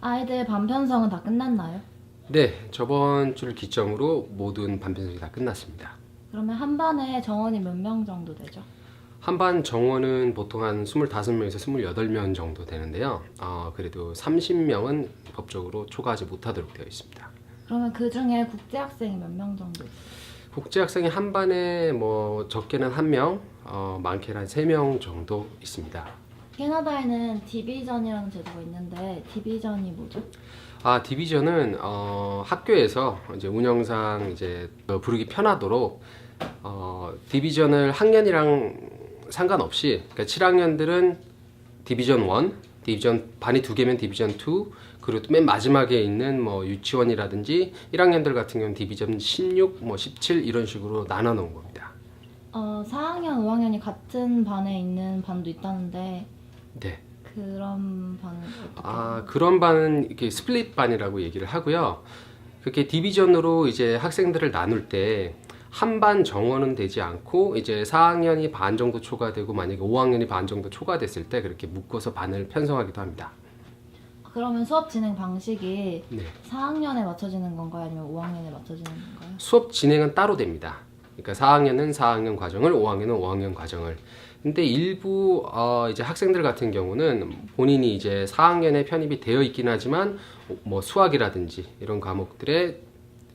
아이들 반편성은 다 끝났나요? 네, 저번 주를 기점으로 모든 반편성이 다 끝났습니다. 그러면 한 반에 정원이 몇 명 정도 되죠? 한반 정원은 보통 한 25명에서 28명 정도 되는데요. 그래도 30명은 법적으로 초과하지 못하도록 되어 있습니다. 그러면 그 중에 국제학생이 몇 명 정도 있어요? 국제학생이 한 반에 뭐 적게는 1명, 많게는 한 3명 정도 있습니다. 캐나다에는 디비전이라는 제도가 있는데 디비전이 뭐죠? 디비전은 학교에서 이제 운영상 이제 부르기 편하도록 디비전을 학년이랑 상관없이, 그러니까 7학년들은 디비전 1, 디비전 반이 2개면 디비전 2, 그리고 또 맨 마지막에 있는 뭐 유치원이라든지 1학년들 같은 경우는 디비전 16, 뭐 17 이런 식으로 나눠 놓은 겁니다. 4학년, 5학년이 같은 반에 있는 반도 있다는데 네. 그런 반은 어떻게? 그런 반은 이렇게 스플릿 반이라고 얘기를 하고요. 그렇게 디비전으로 이제 학생들을 나눌 때 한 반 정원은 되지 않고 이제 4학년이 반 정도 초과되고 만약에 5학년이 반 정도 초과됐을 때 그렇게 묶어서 반을 편성하기도 합니다. 그러면 수업 진행 방식이 네. 4학년에 맞춰지는 건가요? 아니면 5학년에 맞춰지는 건가요? 수업 진행은 따로 됩니다. 그러니까 4학년은 4학년 과정을, 5학년은 5학년 과정을. 근데 일부 이제 학생들 같은 경우는 본인이 이제 4학년에 편입이 되어 있긴 하지만 뭐 수학이라든지 이런 과목들에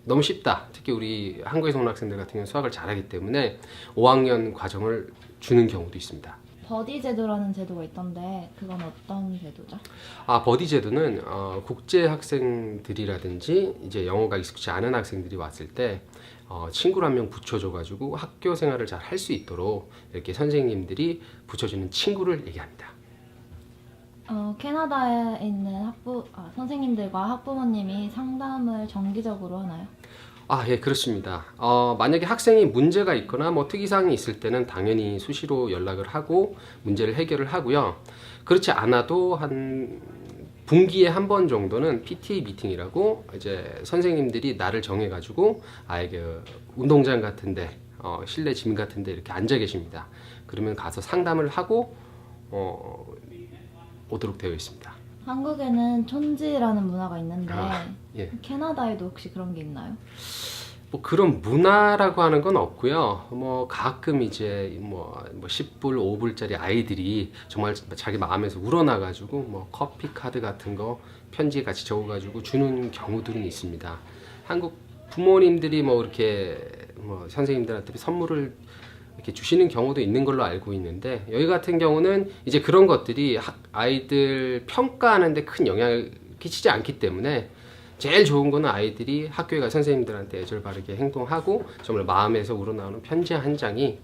너무 쉽다. 특히 우리 한국에서 온 학생들 같은 경우는 수학을 잘하기 때문에 5학년 과정을 주는 경우도 있습니다. 버디 제도라는 제도가 있던데 그건 어떤 제도죠? 버디 제도는 국제 학생들이라든지 이제 영어가 익숙치 않은 학생들이 왔을 때 친구를 한 명 붙여줘가지고 학교 생활을 잘 할 수 있도록 이렇게 선생님들이 붙여주는 친구를 얘기합니다. 캐나다에 있는 선생님들과 학부모님이 상담을 정기적으로 하나요? 예, 그렇습니다. 만약에 학생이 문제가 있거나 뭐 특이사항이 있을 때는 당연히 수시로 연락을 하고 문제를 해결을 하고요. 그렇지 않아도 한 분기에 한 번 정도는 PTA 미팅이라고 이제 선생님들이 날을 정해가지고 아이게 운동장 같은데, 실내 짐 같은데 이렇게 앉아 계십니다. 그러면 가서 상담을 하고 오도록 되어 있습니다. 한국에는 촌지라는 문화가 있는데 예. 캐나다에도 혹시 그런 게 있나요? 뭐 그런 문화라고 하는 건 없고요. 뭐 가끔 이제 뭐 10불, 5불짜리 아이들이 정말 자기 마음에서 우러나가지고 뭐 커피 카드 같은 거 편지에 같이 적어가지고 주는 경우들은 있습니다. 한국 부모님들이 뭐 이렇게 뭐 선생님들한테 선물을 이렇게 주시는 경우도 있는 걸로 알고 있는데, 여기 같은 경우는 이제 그런 것들이 아이들 평가하는데 큰 영향을 끼치지 않기 때문에 제일 좋은 거는 아이들이 학교에 가 선생님들한테 애절 바르게 행동하고 정말 마음에서 우러나오는 편지 한 장이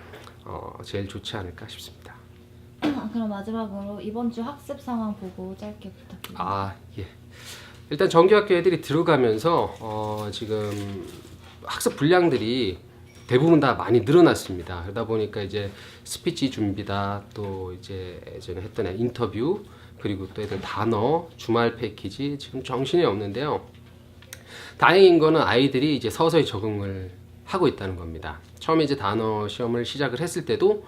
제일 좋지 않을까 싶습니다. 그럼 마지막으로 이번 주 학습 상황 보고 짧게 부탁드립니다. 예. 일단 정규학교 애들이 들어가면서 지금 학습 분량들이 대부분 다 많이 늘어났습니다. 그러다 보니까 이제 스피치 준비다, 또 이제 예전에 했던 인터뷰, 그리고 또 애들 단어, 주말 패키지 지금 정신이 없는데요. 다행인 거는 아이들이 이제 서서히 적응을 하고 있다는 겁니다. 처음에 이제 단어 시험을 시작을 했을 때도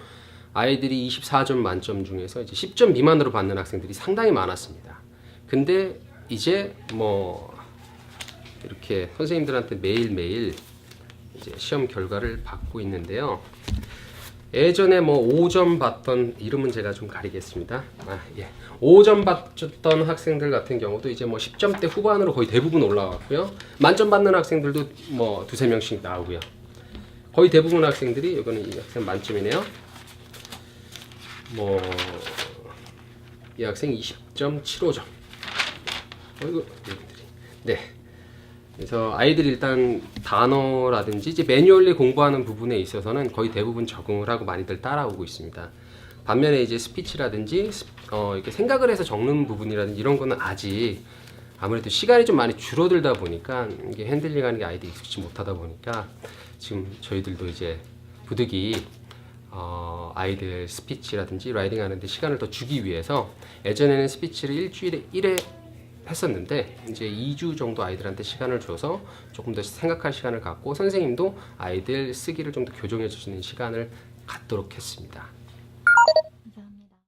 아이들이 24점 만점 중에서 이제 10점 미만으로 받는 학생들이 상당히 많았습니다. 근데 이제 뭐 이렇게 선생님들한테 매일매일 이제 시험 결과를 받고 있는데요. 예전에 뭐 5점 받던, 이름은 제가 좀 가리겠습니다. 5점 받던 학생들 같은 경우도 이제 뭐 10점대 후반으로 거의 대부분 올라왔고요. 만점 받는 학생들도 뭐 두세 명씩 나오고요. 거의 대부분 학생들이, 이거는 이 학생 만점이네요. 뭐 이 학생 20.75점. 네. 그래서 아이들이 일단 단어라든지 이제 매뉴얼리 공부하는 부분에 있어서는 거의 대부분 적응을 하고 많이들 따라오고 있습니다. 반면에 이제 스피치라든지 이렇게 생각을 해서 적는 부분이라든지 이런 거는 아직 아무래도 시간이 좀 많이 줄어들다 보니까 이게 핸들링하는 게 아이들이 익숙지 못하다 보니까 지금 저희들도 이제 부득이 아이들 스피치라든지 라이딩 하는데 시간을 더 주기 위해서, 예전에는 스피치를 일주일에 1회 했었는데 이제 2주 정도 아이들한테 시간을 줘서 조금 더 생각할 시간을 갖고 선생님도 아이들 쓰기를 좀 더 교정해 주시는 시간을 갖도록 했습니다.